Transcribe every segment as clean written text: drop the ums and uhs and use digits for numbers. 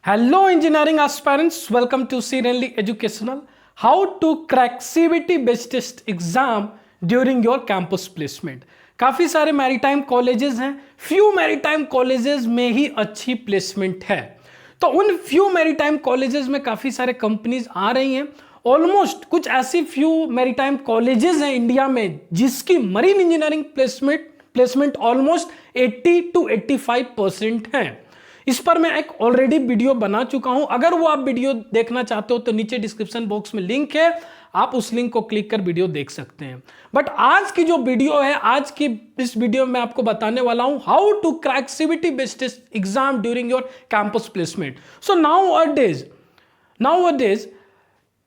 Hello engineering aspirants, welcome to Serenely Educational. How to crack CBT best test exam during your campus placement. काफ़ी सारे maritime colleges हैं, few maritime colleges में ही अच्छी placement है। तो उन फ्यू मैरीटाइम कॉलेजेस में काफ़ी सारे कंपनीज आ रही हैं। ऑलमोस्ट कुछ ऐसी फ्यू मैरीटाइम कॉलेजेस हैं इंडिया में जिसकी marine engineering placement almost 80 to 85% है। इस पर मैं एक ऑलरेडी वीडियो बना चुका हूं। अगर वो आप वीडियो देखना चाहते हो तो नीचे डिस्क्रिप्शन बॉक्स में लिंक है, आप उस लिंक को क्लिक कर वीडियो देख सकते हैं। बट आज की जो वीडियो है, आज की इस वीडियो में आपको बताने वाला हूं how to crack CBT based test exam during your campus placement. So now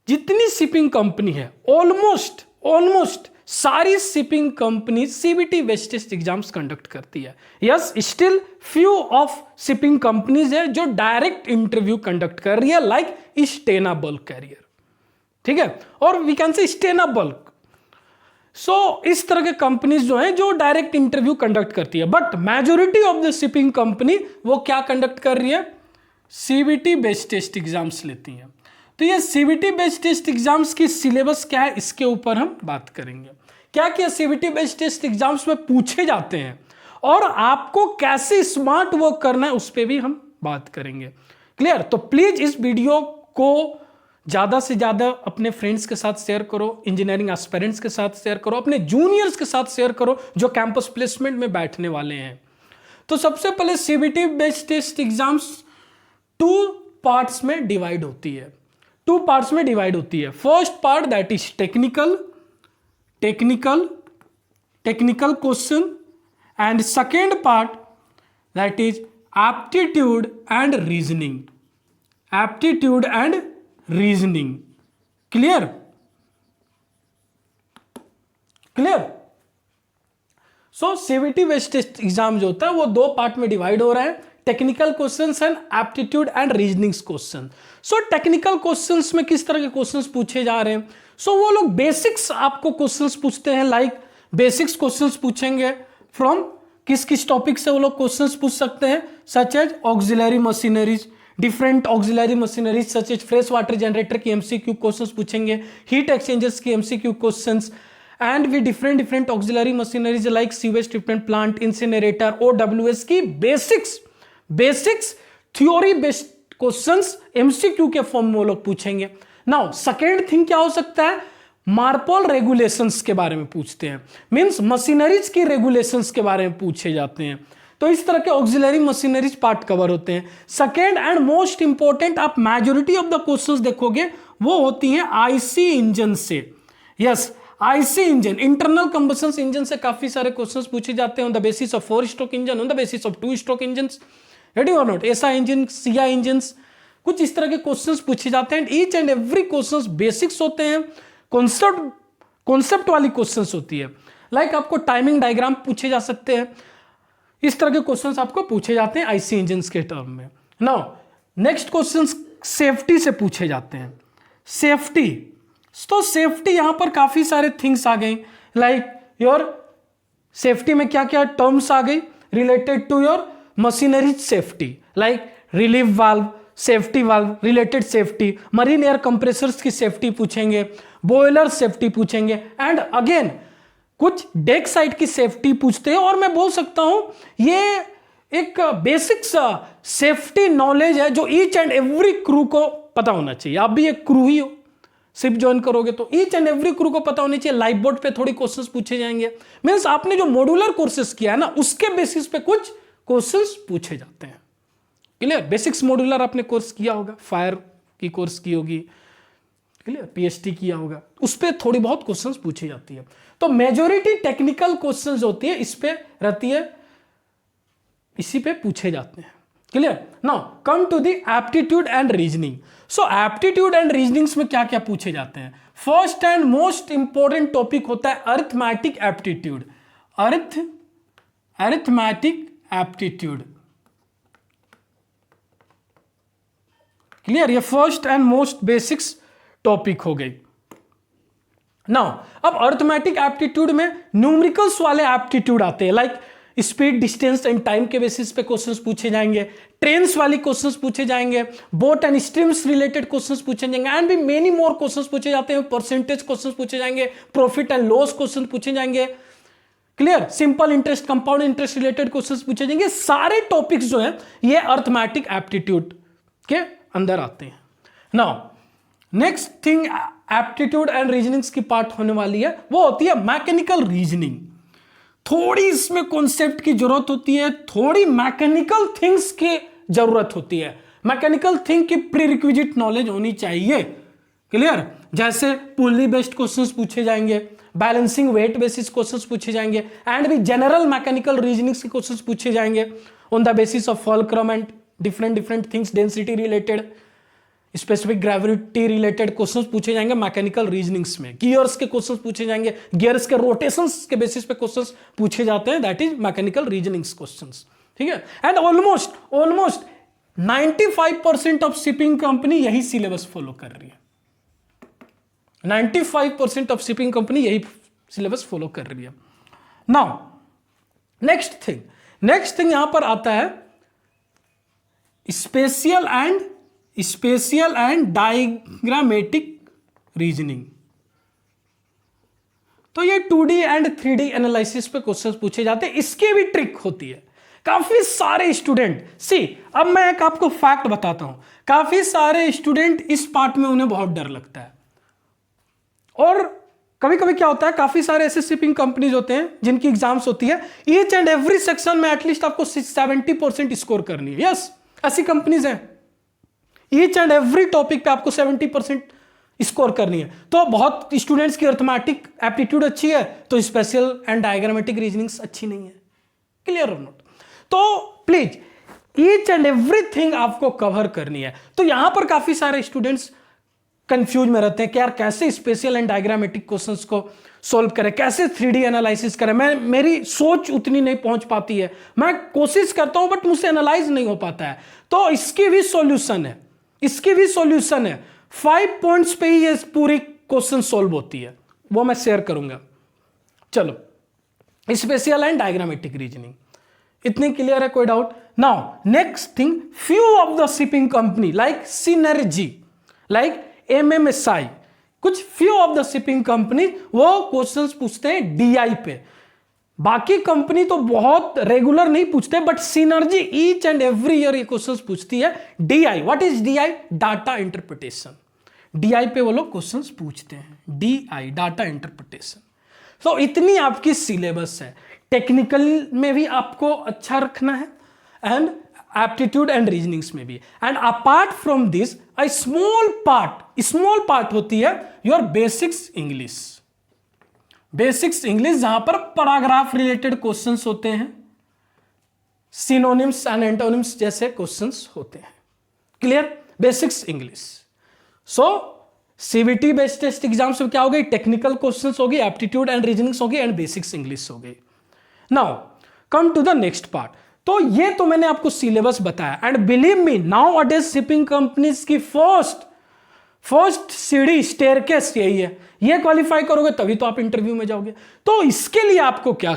जितनी शिपिंग कंपनी है, ऑलमोस्ट सारी shipping company CBT based test exams conduct करती है। Yes, still few of shipping companies है जो डायरेक्ट इंटरव्यू कंडक्ट कर रही है, लाइक स्टेना बल्क कैरियर, ठीक है, और वी कैन से स्टेना बल्क। सो इस तरह के कंपनीज जो है जो डायरेक्ट इंटरव्यू कंडक्ट करती है, but majority of the shipping company वो क्या कंडक्ट कर रही है, सीबीटी बेस्ड टेस्ट एग्जाम्स लेती हैं। तो ये सीबीटी बेस्ड टेस्ट एग्जाम्स की सिलेबस क्या है, इसके ऊपर हम बात करेंगे। क्या क्या सीबीटी बेस्ड टेस्ट एग्जाम्स में पूछे जाते हैं और आपको कैसे स्मार्ट वर्क करना है, उस पर भी हम बात करेंगे। क्लियर? तो प्लीज इस वीडियो को ज़्यादा से ज़्यादा अपने फ्रेंड्स के साथ शेयर करो, इंजीनियरिंग एस्पिरेंट्स के साथ शेयर करो, अपने जूनियर्स के साथ शेयर करो जो कैंपस प्लेसमेंट में बैठने वाले हैं। तो सबसे पहले CBT based test exams two parts में डिवाइड होती है। First part that is technical question, and second part that is aptitude and reasoning. Clear? So CBT based test exam जो होता है वो दो पार्ट में डिवाइड हो रहा है, technical questions and aptitude and reasoning question. So technical questions में किस तरह के क्वेश्चंस पूछे जा रहे हैं? सो वो लोग बेसिक्स आपको क्वेश्चंस पूछते हैं, लाइक बेसिक्स क्वेश्चंस पूछेंगे फ्रॉम किस टॉपिक से वो लोग क्वेश्चंस पूछ सकते हैं, such as auxiliary machineries, different auxiliary machineries such as fresh water generator की एमसीक्यू क्वेश्चंस पूछेंगे, हीट एक्सचेंजर्स की एमसीक्यू क्वेश्चंस, एंड भी different auxiliary machineries like sewage treatment plant, incinerator, OWS की basics theory based questions MCQ के form में वो लोग पूछेंगे। नाउ सेकेंड थिंग क्या हो सकता है, मार्पल रेगुलेशंस के बारे में पूछते हैं, मींस मशीनरीज की रेगुलेशंस के बारे में पूछे जाते हैं। तो इस तरह के ऑक्सिलरी मशीनरीज पार्ट कवर होते हैं। सेकेंड एंड मोस्ट इंपॉर्टेंट, आप मेजोरिटी ऑफ द क्वेश्चंस देखोगे वो होती हैं आईसी इंजन से। Yes, IC engine, internal combustion engine से काफी सारे क्वेश्चंस पूछे जाते हैं, on the basis of 4 stroke engine, on the basis of 2 stroke engine, ready और नॉट, एसआ इंजन, सीआई इंजन, कुछ इस तरह के क्वेश्चंस पूछे जाते हैं। Each and every questions basics होते हैं, कॉन्सेप्ट वाली क्वेश्चंस होती है, लाइक आपको टाइमिंग डायग्राम पूछे जा सकते हैं, इस तरह के क्वेश्चंस आपको पूछे जाते हैं आईसी इंजन के टर्म में। नाउ नेक्स्ट क्वेश्चंस सेफ्टी से पूछे जाते हैं। सेफ्टी, तो सेफ्टी यहां पर काफी सारे थिंग्स आ गई, लाइक योर सेफ्टी में क्या क्या टर्म्स आ गई related to your machineries safety, like relief valve, safety valve, related safety, marine air compressors की सेफ्टी पूछेंगे, बॉयलर सेफ्टी पूछेंगे, एंड अगेन कुछ डेक साइड की सेफ्टी पूछते हैं। और मैं बोल सकता हूं ये एक बेसिक्स सेफ्टी नॉलेज है जो ईच एंड एवरी क्रू को पता होना चाहिए। आप भी एक क्रू ही हो, शिप ज्वाइन करोगे तो ईच एंड एवरी क्रू को पता होनी चाहिए। लाइफ बोट पे थोड़ी क्वेश्चंस पूछे जाएंगे, मींस आपने जो मॉड्यूलर कोर्सेस किया है ना उसके बेसिस पे कुछ क्वेश्चंस पूछे जाते हैं। क्लियर? बेसिक्स मॉड्यूलर आपने कोर्स किया होगा, फायर की कोर्स की होगी, क्लियर, पीएचडी किया होगा, उस पर थोड़ी बहुत क्वेश्चंस पूछी जाती है। तो मेजोरिटी टेक्निकल क्वेश्चंस होती है, इस पे रहती है, इसी पे पूछे जाते हैं। Clear? Now come to the aptitude and reasoning. So aptitude and reasonings में क्या क्या पूछे जाते हैं? First and most important topic होता है arithmetic aptitude. Arithmetic aptitude, clear? ये first and most basics topic हो गई। नाउ अब अरिथमेटिक एप्टीट्यूड में न्यूमेरिकल्स वाले एप्टीट्यूड आते हैं, like speed, distance and time के बेसिस पे क्वेश्चंस पूछे जाएंगे, ट्रेन्स वाली क्वेश्चंस पूछे जाएंगे, boat and streams related questions पूछे जाएंगे, एंड भी मेनी मोर क्वेश्चंस पूछे जाते हैं, परसेंटेज क्वेश्चंस पूछे जाएंगे, प्रॉफिट एंड लॉस क्वेश्चन पूछे जाएंगे, clear, simple interest, compound interest related questions पूछे जाएंगे। सारे टॉपिक्स जो हैं ये अर्थमेटिक एप्टीट्यूड के अंदर आते हैं। Now next thing aptitude and reasonings की पार्ट होने वाली है, वो होती है मैकेनिकल रीजनिंग। थोड़ी इसमें कॉन्सेप्ट की जरूरत होती है, थोड़ी मैकेनिकल थिंग्स की जरूरत होती है, मैकेनिकल थिंग की प्री रिक्विजिट नॉलेज होनी चाहिए, क्लियर। जैसे पुली बेस्ड क्वेश्चंस पूछे जाएंगे, बैलेंसिंग वेट बेसिस क्वेश्चंस पूछे जाएंगे, एंड भी जनरल मैकेनिकल रीजनिंग्स के क्वेश्चंस पूछे जाएंगे on the basis of fulcrum and different things, density related, specific gravity related questions पूछे जाएंगे मैकेनिकल रीजनिंग्स में। गियर्स के क्वेश्चंस पूछे जाएंगे, गियर्स के रोटेशंस के बेसिस पे क्वेश्चंस पूछे जाते हैं, that is mechanical reasonings questions, ठीक है। And almost 95% of shipping company यही सिलेबस फॉलो कर रही है, 95% ऑफ शिपिंग कंपनी यही सिलेबस फॉलो कर रही है। नाउ नेक्स्ट थिंग यहां पर आता है स्पेशियल एंड डायग्रामेटिक रीजनिंग। तो ये 2D एंड 3D एनालिसिस पे क्वेश्चंस पूछे जाते हैं, इसकी भी ट्रिक होती है। काफी सारे स्टूडेंट अब मैं एक आपको फैक्ट बताता हूं, काफी सारे स्टूडेंट इस पार्ट में उन्हें बहुत डर लगता है, और कभी कभी क्या होता है, काफी सारे ऐसे शिपिंग कंपनीज होते हैं जिनकी एग्जाम्स होती है, ईच एंड एवरी सेक्शन में एटलीस्ट आपको 70% स्कोर करनी है। यस, ऐसी कंपनीज हैं, ईच एंड एवरी टॉपिक पे आपको 70% स्कोर करनी है। तो बहुत स्टूडेंट्स की अर्थमेटिक एप्टीट्यूड अच्छी है, तो स्पेशल एंड डायग्रामेटिक रीजनिंग्स अच्छी नहीं है, क्लियर और नोट। तो प्लीज ईच एंड एवरीथिंग आपको कवर करनी है। तो यहां पर काफी सारे स्टूडेंट्स कंफ्यूज में रहते हैं कि यार कैसे स्पेशल एंड डायग्रामेटिक क्वेश्चंस को सॉल्व करें, कैसे 3D एनालिसिस करें। मेरी सोच उतनी नहीं पहुंच पाती है, मैं कोशिश करता हूं बट मुझसे एनालाइज नहीं हो पाता है। तो इसकी भी सॉल्यूशन है, 5 पॉइंट्स पे ही ये पूरी क्वेश्चन सॉल्व होती है, वो मैं शेयर करूंगा। चलो, स्पेशल एंड डायग्रामेटिक रीजनिंग इतनी क्लियर है, कोई doubt? Now next thing, few of the shipping company like synergy, like MMSI, कुछ few of the shipping company वो क्वेश्चंस पूछते हैं DI पे। बाकी कंपनी तो बहुत रेगुलर नहीं पूछते, but synergy each and every year ये क्वेश्चंस पूछती है DI। What is DI? Data interpretation. DI पे वो लोग क्वेश्चंस पूछते हैं, DI डाटा इंटरप्रिटेशन। तो इतनी आपकी सिलेबस है, टेक्निकल में भी आपको अच्छा रखना है एंड एप्टीट्यूड एंड रीजनिंग्स में भी। And apart from this a small part होती है योर बेसिक्स इंग्लिश, जहां पर पैराग्राफ रिलेटेड क्वेश्चंस होते हैं, सिनोनिम्स एंड एंटोनिम्स जैसे क्वेश्चंस होते हैं, क्लियर, बेसिक्स इंग्लिश। सो CBT बेस्ड टेस्ट एग्जाम्स में क्या हो गई, टेक्निकल क्वेश्चंस हो गई, एप्टीट्यूड एंड रीजनिंग्स हो गई, एंड बेसिक्स इंग्लिश हो गई। Now come to the next part. तो ये तो मैंने आपको सिलेबस बताया, and believe me nowadays shipping companies की फर्स्ट सीढ़ी स्टेयरकेस यही है, ये क्वालिफाई करोगे तभी तो आप इंटरव्यू में जाओगे। तो इसके लिए आपको क्या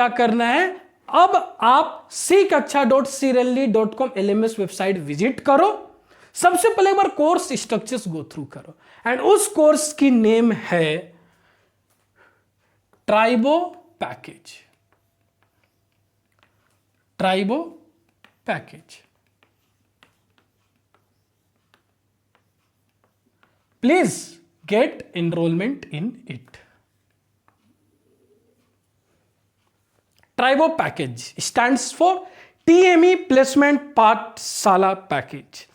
करना है, अब आप sikaksha.sirelli.com LMS वेबसाइट विजिट करो, सबसे पहले एक बार कोर्स स्ट्रक्चर्स गो थ्रू करो, एंड उस कोर्स की नेम है ट्राइबो package. Please get enrollment in it. Tribo package stands for TME Placement पाठशाला पैकेज।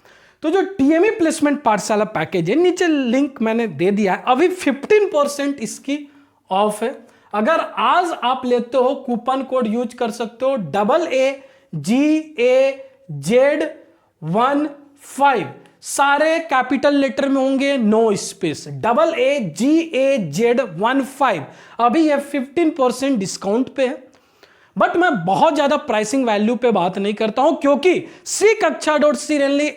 तो जो TME प्लेसमेंट पाठशाला पैकेज है, नीचे लिंक मैंने दे दिया है, अभी 15% इसकी ऑफ है। अगर आज आप लेते हो कूपन कोड यूज कर सकते हो AAGAZ15, सारे कैपिटल लेटर में होंगे, नो स्पेस, AAGAZ15। अभी ये 15% डिस्काउंट पे है, बट मैं बहुत ज्यादा प्राइसिंग वैल्यू पे बात नहीं करता हूं, क्योंकि sikaksha.sirelli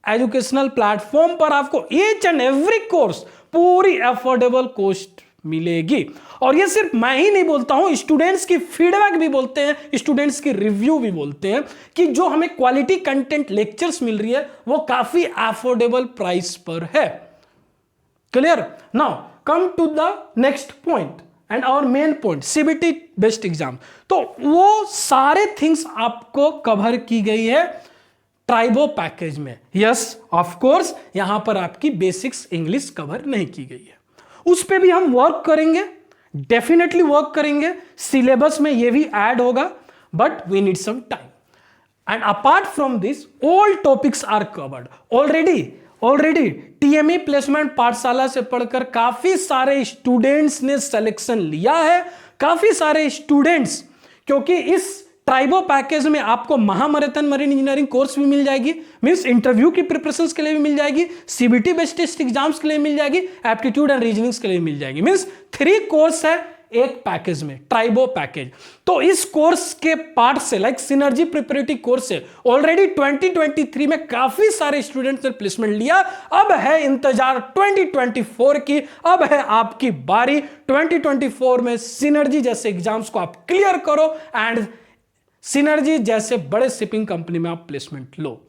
एजुकेशनल प्लेटफॉर्म पर आपको ईच एंड एवरी कोर्स पूरी अफोर्डेबल कॉस्ट मिलेगी। और ये सिर्फ मैं ही नहीं बोलता हूं, स्टूडेंट्स की फीडबैक भी बोलते हैं, स्टूडेंट्स की रिव्यू भी बोलते हैं कि जो हमें क्वालिटी कंटेंट लेक्चर्स मिल रही है वो काफी अफोर्डेबल प्राइस पर है। Clear? Now come to the next point and our main point, CBT based exam. तो वो सारे थिंग्स आपको कवर की गई है ट्राइबो पैकेज में। यस ऑफ कोर्स यहां पर आपकी बेसिक्स इंग्लिश कवर नहीं की गई है, उस पे भी हम वर्क करेंगे, डेफिनेटली वर्क करेंगे, सिलेबस में ये भी ऐड होगा, but we need some time. And apart from this all topics are covered already TME placement Pathshala से पढ़कर काफी सारे स्टूडेंट्स ने सिलेक्शन लिया है, काफी सारे स्टूडेंट्स, क्योंकि इस ट्राइबो पैकेज में आपको महामैराथन मरीन इंजीनियरिंग कोर्स भी मिल जाएगी, मींस इंटरव्यू की प्रिपरेशंस के लिए भी मिल जाएगी, सीबीटी बेस्ड टेस्ट एग्जाम्स के लिए मिल जाएगी, एप्टीट्यूड एंड रीजनिंग्स के लिए मिल जाएगी, मींस 3 कोर्स है एक पैकेज में, ट्राइबो पैकेज। तो इस कोर्स के पार्ट से लाइक सिनर्जी प्रिपरेटरी कोर्स से ऑलरेडी 2023 में काफी सारे स्टूडेंट्स ने प्लेसमेंट लिया। अब है इंतजार 2024 की, अब है आपकी बारी। 2024 में सिनर्जी जैसे एग्जाम्स को आप क्लियर करो एंड सिनर्जी जैसे बड़े शिपिंग कंपनी में आप प्लेसमेंट लो।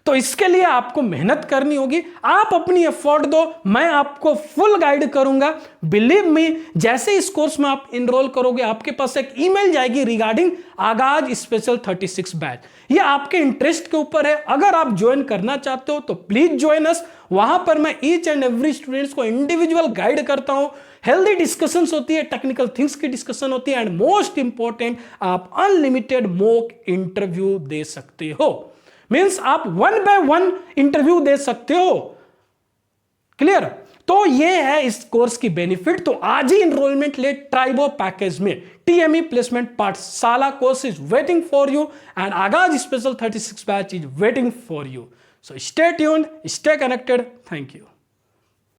तो इसके लिए आपको मेहनत करनी होगी, आप अपनी एफर्ट दो, मैं आपको फुल गाइड करूंगा। बिलीव मी, जैसे इस कोर्स में आप इनरोल करोगे आपके पास एक ईमेल जाएगी रिगार्डिंग आगाज स्पेशल 36 बैच। ये आपके इंटरेस्ट के ऊपर है, अगर आप ज्वाइन करना चाहते हो तो प्लीज ज्वाइन अस। वहां पर मैं ईच एंड एवरी स्टूडेंट्स को इंडिविजुअल गाइड करता हूं, हेल्दी डिस्कशंस होती है, टेक्निकल थिंग्स की डिस्कशन होती है एंड मोस्ट इंपॉर्टेंट आप अनलिमिटेड मॉक इंटरव्यू दे सकते हो, मींस आप 1 by 1 इंटरव्यू दे सकते हो। क्लियर? तो ये है इस कोर्स की बेनिफिट। तो आज ही इनरोलमेंट ले ट्राइबो पैकेज में। TME placement Pathshala course is waiting for you and Aagaz special 36 batch is waiting for you. So stay tuned, stay connected. Thank you.